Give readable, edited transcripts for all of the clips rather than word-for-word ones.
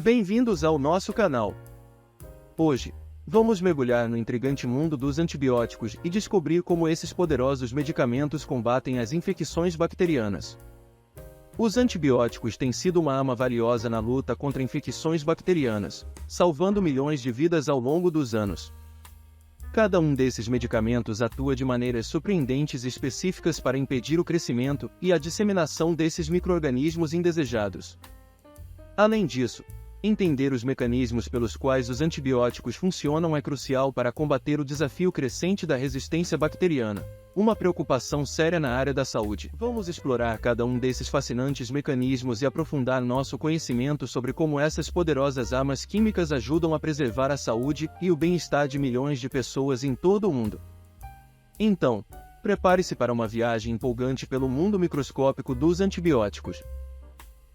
Bem-vindos ao nosso canal. Hoje, vamos mergulhar no intrigante mundo dos antibióticos e descobrir como esses poderosos medicamentos combatem as infecções bacterianas. Os antibióticos têm sido uma arma valiosa na luta contra infecções bacterianas, salvando milhões de vidas ao longo dos anos. Cada um desses medicamentos atua de maneiras surpreendentes e específicas para impedir o crescimento e a disseminação desses micro-organismos indesejados. Além disso, entender os mecanismos pelos quais os antibióticos funcionam é crucial para combater o desafio crescente da resistência bacteriana, uma preocupação séria na área da saúde. Vamos explorar cada um desses fascinantes mecanismos e aprofundar nosso conhecimento sobre como essas poderosas armas químicas ajudam a preservar a saúde e o bem-estar de milhões de pessoas em todo o mundo. Então, prepare-se para uma viagem empolgante pelo mundo microscópico dos antibióticos.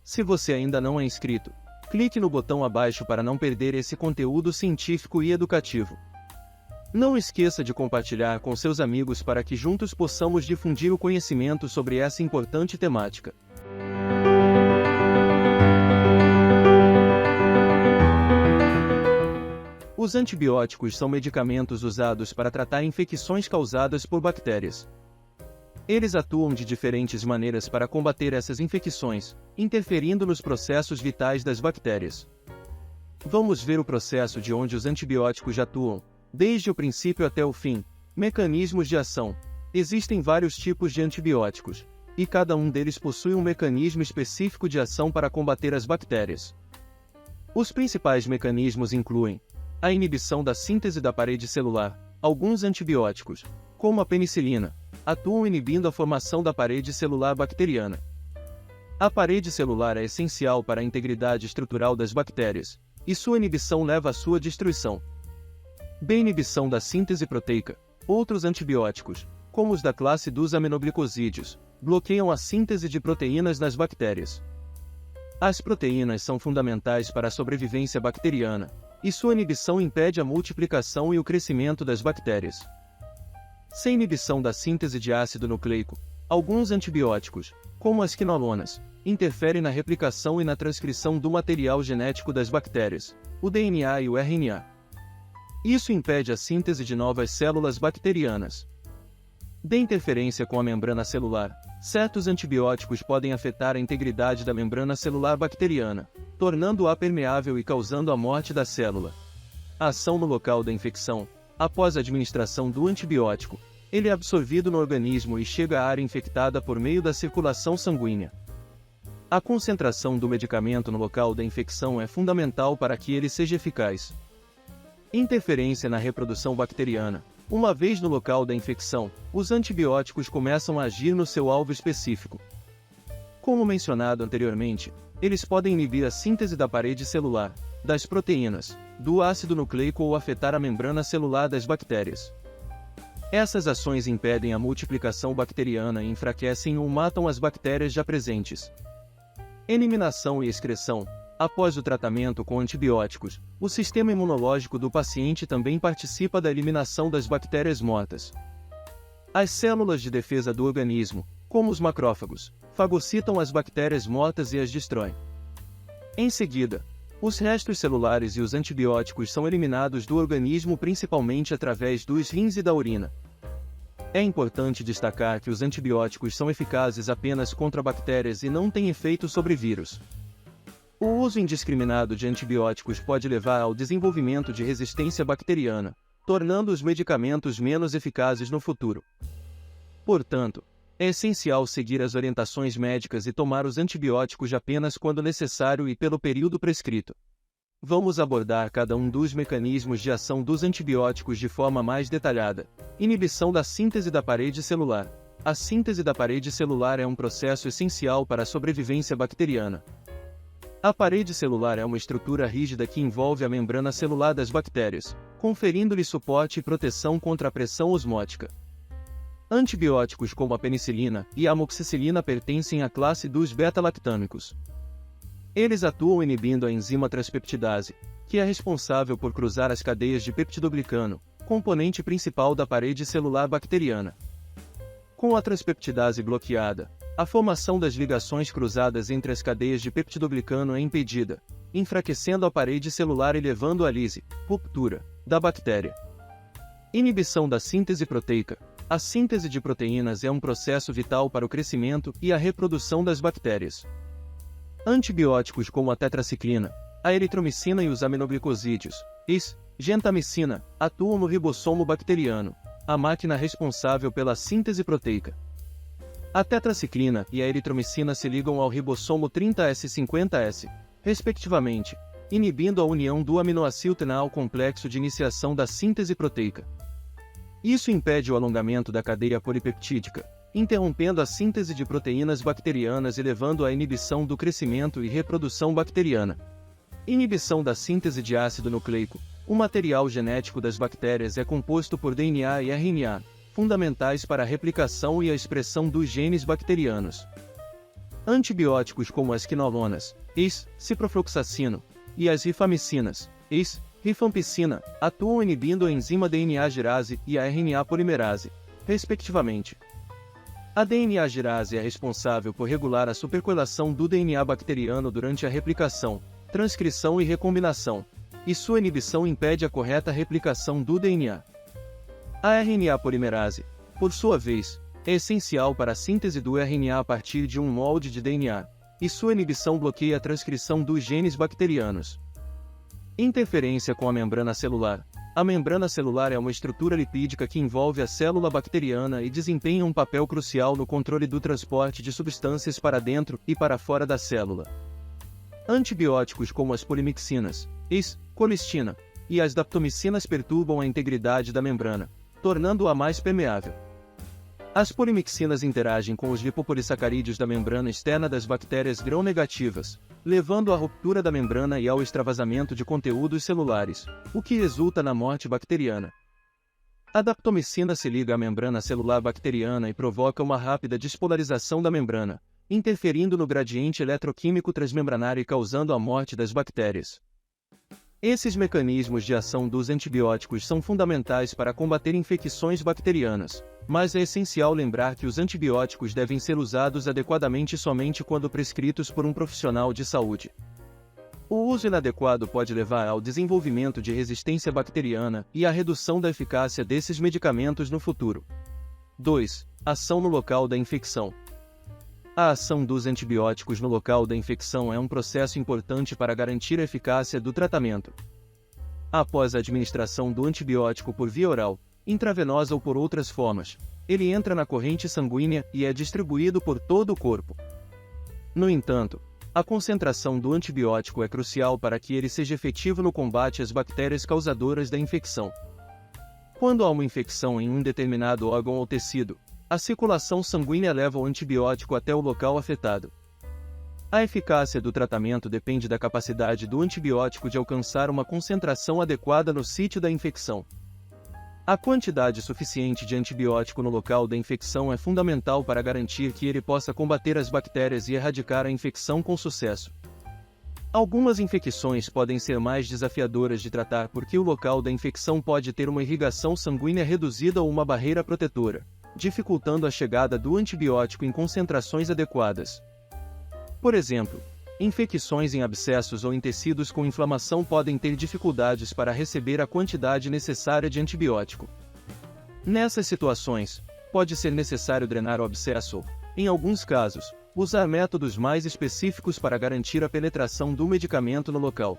Se você ainda não é inscrito, clique no botão abaixo para não perder esse conteúdo científico e educativo. Não esqueça de compartilhar com seus amigos para que juntos possamos difundir o conhecimento sobre essa importante temática. Os antibióticos são medicamentos usados para tratar infecções causadas por bactérias. Eles atuam de diferentes maneiras para combater essas infecções, interferindo nos processos vitais das bactérias. Vamos ver o processo de onde os antibióticos atuam, desde o princípio até o fim. Mecanismos de ação. Existem vários tipos de antibióticos, e cada um deles possui um mecanismo específico de ação para combater as bactérias. Os principais mecanismos incluem a inibição da síntese da parede celular. Alguns antibióticos, como a penicilina, atuam inibindo a formação da parede celular bacteriana. A parede celular é essencial para a integridade estrutural das bactérias, e sua inibição leva à sua destruição. B. Inibição da síntese proteica. Outros antibióticos, como os da classe dos aminoglicosídeos, bloqueiam a síntese de proteínas nas bactérias. As proteínas são fundamentais para a sobrevivência bacteriana, e sua inibição impede a multiplicação e o crescimento das bactérias. Sem inibição da síntese de ácido nucleico, alguns antibióticos, como as quinolonas, interferem na replicação e na transcrição do material genético das bactérias, o DNA e o RNA. Isso impede a síntese de novas células bacterianas. De interferência com a membrana celular, certos antibióticos podem afetar a integridade da membrana celular bacteriana, tornando-a permeável e causando a morte da célula. A ação no local da infecção. Após a administração do antibiótico, ele é absorvido no organismo e chega à área infectada por meio da circulação sanguínea. A concentração do medicamento no local da infecção é fundamental para que ele seja eficaz. Interferência na reprodução bacteriana. Uma vez no local da infecção, os antibióticos começam a agir no seu alvo específico. Como mencionado anteriormente, eles podem inibir a síntese da parede celular, das proteínas, do ácido nucleico ou afetar a membrana celular das bactérias. Essas ações impedem a multiplicação bacteriana e enfraquecem ou matam as bactérias já presentes. Eliminação e excreção. Após o tratamento com antibióticos, o sistema imunológico do paciente também participa da eliminação das bactérias mortas. As células de defesa do organismo, como os macrófagos, fagocitam as bactérias mortas e as destroem. Em seguida, os restos celulares e os antibióticos são eliminados do organismo principalmente através dos rins e da urina. É importante destacar que os antibióticos são eficazes apenas contra bactérias e não têm efeito sobre vírus. O uso indiscriminado de antibióticos pode levar ao desenvolvimento de resistência bacteriana, tornando os medicamentos menos eficazes no futuro. Portanto, é essencial seguir as orientações médicas e tomar os antibióticos apenas quando necessário e pelo período prescrito. Vamos abordar cada um dos mecanismos de ação dos antibióticos de forma mais detalhada. Inibição da síntese da parede celular. A síntese da parede celular é um processo essencial para a sobrevivência bacteriana. A parede celular é uma estrutura rígida que envolve a membrana celular das bactérias, conferindo-lhe suporte e proteção contra a pressão osmótica. Antibióticos como a penicilina e a amoxicilina pertencem à classe dos beta-lactâmicos. Eles atuam inibindo a enzima transpeptidase, que é responsável por cruzar as cadeias de peptidoglicano, componente principal da parede celular bacteriana. Com a transpeptidase bloqueada, a formação das ligações cruzadas entre as cadeias de peptidoglicano é impedida, enfraquecendo a parede celular e levando à lise, ruptura, da bactéria. Inibição da síntese proteica. A síntese de proteínas é um processo vital para o crescimento e a reprodução das bactérias. Antibióticos como a tetraciclina, a eritromicina e os aminoglicosídeos, gentamicina, atuam no ribossomo bacteriano, a máquina responsável pela síntese proteica. A tetraciclina e a eritromicina se ligam ao ribossomo 30S e 50S, respectivamente, inibindo a união do aminoaciltenal complexo de iniciação da síntese proteica. Isso impede o alongamento da cadeia polipeptídica, interrompendo a síntese de proteínas bacterianas e levando à inibição do crescimento e reprodução bacteriana. Inibição da síntese de ácido nucleico. O material genético das bactérias é composto por DNA e RNA, fundamentais para a replicação e a expressão dos genes bacterianos. Antibióticos como as quinolonas, ciprofloxacino, e as rifamicinas, rifampicina, atuam inibindo a enzima DNA-girase e a RNA polimerase, respectivamente. A DNA-girase é responsável por regular a supercoalação do DNA bacteriano durante a replicação, transcrição e recombinação, e sua inibição impede a correta replicação do DNA. A RNA polimerase, por sua vez, é essencial para a síntese do RNA a partir de um molde de DNA, e sua inibição bloqueia a transcrição dos genes bacterianos. Interferência com a membrana celular. A membrana celular é uma estrutura lipídica que envolve a célula bacteriana e desempenha um papel crucial no controle do transporte de substâncias para dentro e para fora da célula. Antibióticos como as polimixinas, colistina, e as daptomicinas perturbam a integridade da membrana, tornando-a mais permeável. As polimixinas interagem com os lipopolissacarídeos da membrana externa das bactérias gram-negativas, levando à ruptura da membrana e ao extravasamento de conteúdos celulares, o que resulta na morte bacteriana. A daptomicina se liga à membrana celular bacteriana e provoca uma rápida despolarização da membrana, interferindo no gradiente eletroquímico transmembranário e causando a morte das bactérias. Esses mecanismos de ação dos antibióticos são fundamentais para combater infecções bacterianas, mas é essencial lembrar que os antibióticos devem ser usados adequadamente somente quando prescritos por um profissional de saúde. O uso inadequado pode levar ao desenvolvimento de resistência bacteriana e à redução da eficácia desses medicamentos no futuro. 2. Ação no local da infecção. A ação dos antibióticos no local da infecção é um processo importante para garantir a eficácia do tratamento. Após a administração do antibiótico por via oral, intravenosa ou por outras formas, ele entra na corrente sanguínea e é distribuído por todo o corpo. No entanto, a concentração do antibiótico é crucial para que ele seja efetivo no combate às bactérias causadoras da infecção. Quando há uma infecção em um determinado órgão ou tecido, a circulação sanguínea leva o antibiótico até o local afetado. A eficácia do tratamento depende da capacidade do antibiótico de alcançar uma concentração adequada no sítio da infecção. A quantidade suficiente de antibiótico no local da infecção é fundamental para garantir que ele possa combater as bactérias e erradicar a infecção com sucesso. Algumas infecções podem ser mais desafiadoras de tratar porque o local da infecção pode ter uma irrigação sanguínea reduzida ou uma barreira protetora, dificultando a chegada do antibiótico em concentrações adequadas. Por exemplo, infecções em abscessos ou em tecidos com inflamação podem ter dificuldades para receber a quantidade necessária de antibiótico. Nessas situações, pode ser necessário drenar o abscesso ou, em alguns casos, usar métodos mais específicos para garantir a penetração do medicamento no local.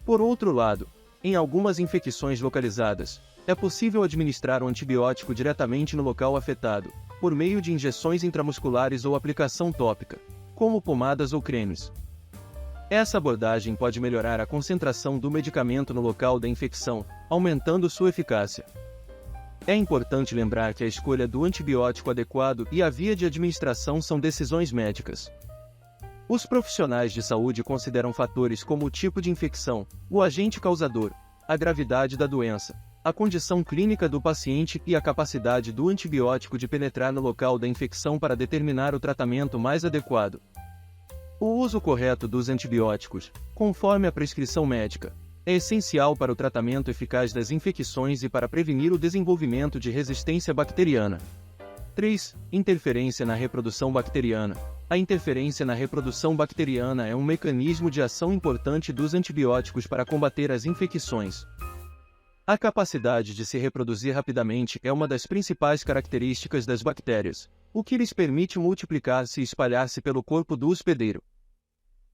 Por outro lado, em algumas infecções localizadas, é possível administrar o antibiótico diretamente no local afetado, por meio de injeções intramusculares ou aplicação tópica, como pomadas ou cremes. Essa abordagem pode melhorar a concentração do medicamento no local da infecção, aumentando sua eficácia. É importante lembrar que a escolha do antibiótico adequado e a via de administração são decisões médicas. Os profissionais de saúde consideram fatores como o tipo de infecção, o agente causador, a gravidade da doença, a condição clínica do paciente e a capacidade do antibiótico de penetrar no local da infecção para determinar o tratamento mais adequado. O uso correto dos antibióticos, conforme a prescrição médica, é essencial para o tratamento eficaz das infecções e para prevenir o desenvolvimento de resistência bacteriana. 3. Interferência na reprodução bacteriana. A interferência na reprodução bacteriana é um mecanismo de ação importante dos antibióticos para combater as infecções. A capacidade de se reproduzir rapidamente é uma das principais características das bactérias, o que lhes permite multiplicar-se e espalhar-se pelo corpo do hospedeiro.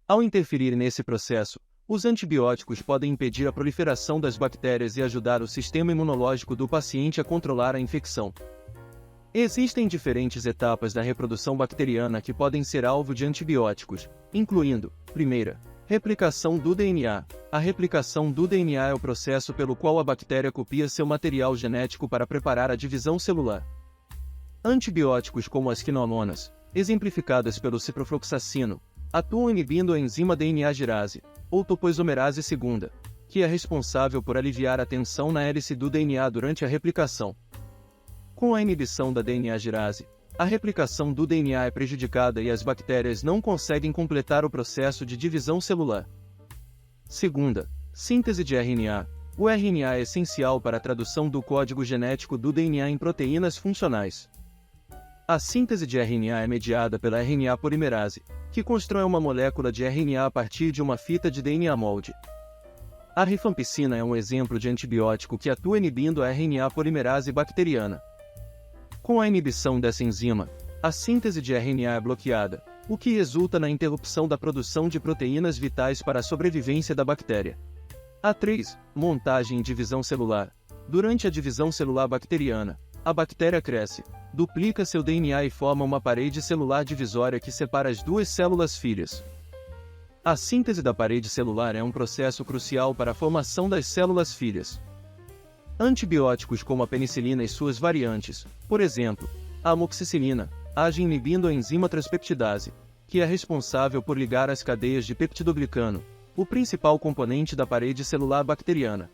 Ao interferir nesse processo, os antibióticos podem impedir a proliferação das bactérias e ajudar o sistema imunológico do paciente a controlar a infecção. Existem diferentes etapas da reprodução bacteriana que podem ser alvo de antibióticos, incluindo: primeira, replicação do DNA. A replicação do DNA é o processo pelo qual a bactéria copia seu material genético para preparar a divisão celular. Antibióticos como as quinolonas, exemplificadas pelo ciprofloxacino, atuam inibindo a enzima DNA-girase, ou topoisomerase II, que é responsável por aliviar a tensão na hélice do DNA durante a replicação. Com a inibição da DNA-girase, a replicação do DNA é prejudicada e as bactérias não conseguem completar o processo de divisão celular. Segunda, síntese de RNA. O RNA é essencial para a tradução do código genético do DNA em proteínas funcionais. A síntese de RNA é mediada pela RNA polimerase, que constrói uma molécula de RNA a partir de uma fita de DNA molde. A rifampicina é um exemplo de antibiótico que atua inibindo a RNA polimerase bacteriana. Com a inibição dessa enzima, a síntese de RNA é bloqueada, o que resulta na interrupção da produção de proteínas vitais para a sobrevivência da bactéria. A 3. Montagem e divisão celular. Durante a divisão celular bacteriana, a bactéria cresce, duplica seu DNA e forma uma parede celular divisória que separa as duas células filhas. A síntese da parede celular é um processo crucial para a formação das células filhas. Antibióticos como a penicilina e suas variantes, por exemplo, a amoxicilina, agem inibindo a enzima transpeptidase, que é responsável por ligar as cadeias de peptidoglicano, o principal componente da parede celular bacteriana.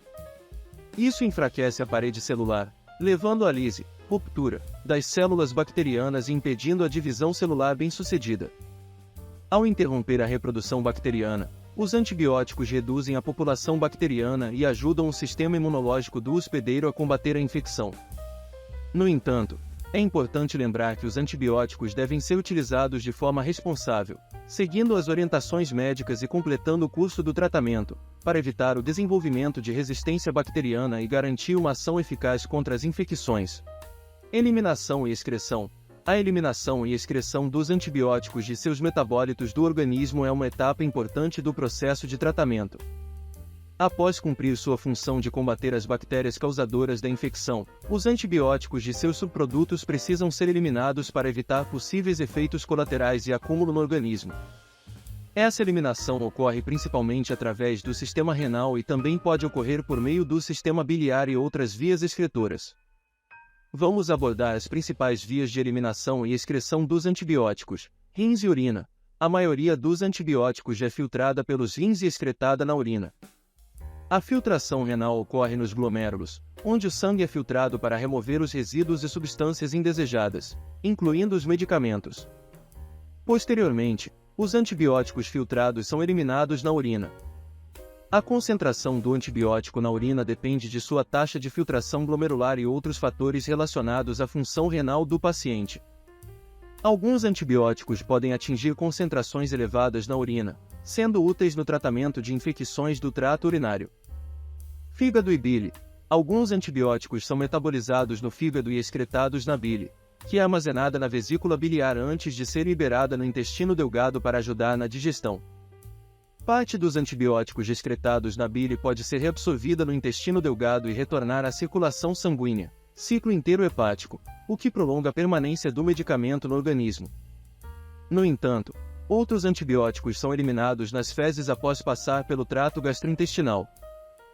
Isso enfraquece a parede celular, levando à lise, ruptura, das células bacterianas e impedindo a divisão celular bem-sucedida. Ao interromper a reprodução bacteriana, os antibióticos reduzem a população bacteriana e ajudam o sistema imunológico do hospedeiro a combater a infecção. No entanto, é importante lembrar que os antibióticos devem ser utilizados de forma responsável, seguindo as orientações médicas e completando o curso do tratamento, para evitar o desenvolvimento de resistência bacteriana e garantir uma ação eficaz contra as infecções. Eliminação e excreção. A eliminação e excreção dos antibióticos de seus metabólitos do organismo é uma etapa importante do processo de tratamento. Após cumprir sua função de combater as bactérias causadoras da infecção, os antibióticos de seus subprodutos precisam ser eliminados para evitar possíveis efeitos colaterais e acúmulo no organismo. Essa eliminação ocorre principalmente através do sistema renal e também pode ocorrer por meio do sistema biliar e outras vias excretoras. Vamos abordar as principais vias de eliminação e excreção dos antibióticos: rins e urina. A maioria dos antibióticos é filtrada pelos rins e excretada na urina. A filtração renal ocorre nos glomérulos, onde o sangue é filtrado para remover os resíduos e substâncias indesejadas, incluindo os medicamentos. Posteriormente, os antibióticos filtrados são eliminados na urina. A concentração do antibiótico na urina depende de sua taxa de filtração glomerular e outros fatores relacionados à função renal do paciente. Alguns antibióticos podem atingir concentrações elevadas na urina, sendo úteis no tratamento de infecções do trato urinário. Fígado e bile. Alguns antibióticos são metabolizados no fígado e excretados na bile, que é armazenada na vesícula biliar antes de ser liberada no intestino delgado para ajudar na digestão. Parte dos antibióticos excretados na bile pode ser reabsorvida no intestino delgado e retornar à circulação sanguínea, ciclo inteiro hepático, o que prolonga a permanência do medicamento no organismo. No entanto, outros antibióticos são eliminados nas fezes após passar pelo trato gastrointestinal.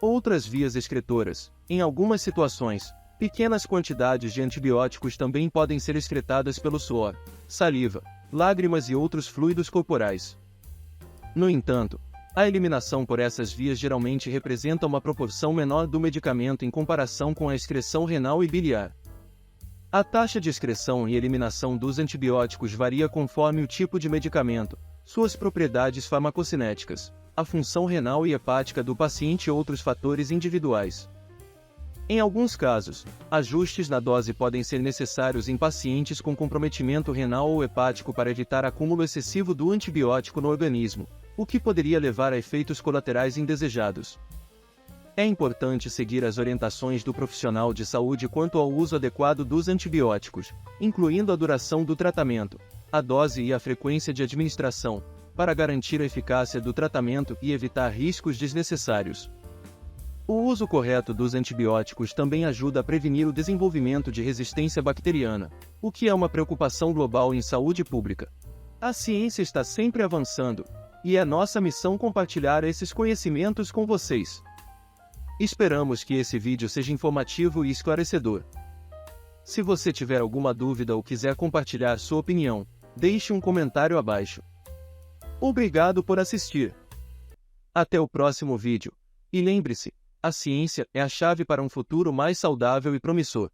Outras vias excretoras. Em algumas situações, pequenas quantidades de antibióticos também podem ser excretadas pelo suor, saliva, lágrimas e outros fluidos corporais. No entanto, a eliminação por essas vias geralmente representa uma proporção menor do medicamento em comparação com a excreção renal e biliar. A taxa de excreção e eliminação dos antibióticos varia conforme o tipo de medicamento, suas propriedades farmacocinéticas, a função renal e hepática do paciente e outros fatores individuais. Em alguns casos, ajustes na dose podem ser necessários em pacientes com comprometimento renal ou hepático para evitar acúmulo excessivo do antibiótico no organismo, o que poderia levar a efeitos colaterais indesejados. É importante seguir as orientações do profissional de saúde quanto ao uso adequado dos antibióticos, incluindo a duração do tratamento, a dose e a frequência de administração, para garantir a eficácia do tratamento e evitar riscos desnecessários. O uso correto dos antibióticos também ajuda a prevenir o desenvolvimento de resistência bacteriana, o que é uma preocupação global em saúde pública. A ciência está sempre avançando, e é nossa missão compartilhar esses conhecimentos com vocês. Esperamos que esse vídeo seja informativo e esclarecedor. Se você tiver alguma dúvida ou quiser compartilhar sua opinião, deixe um comentário abaixo. Obrigado por assistir. Até o próximo vídeo. E lembre-se, a ciência é a chave para um futuro mais saudável e promissor.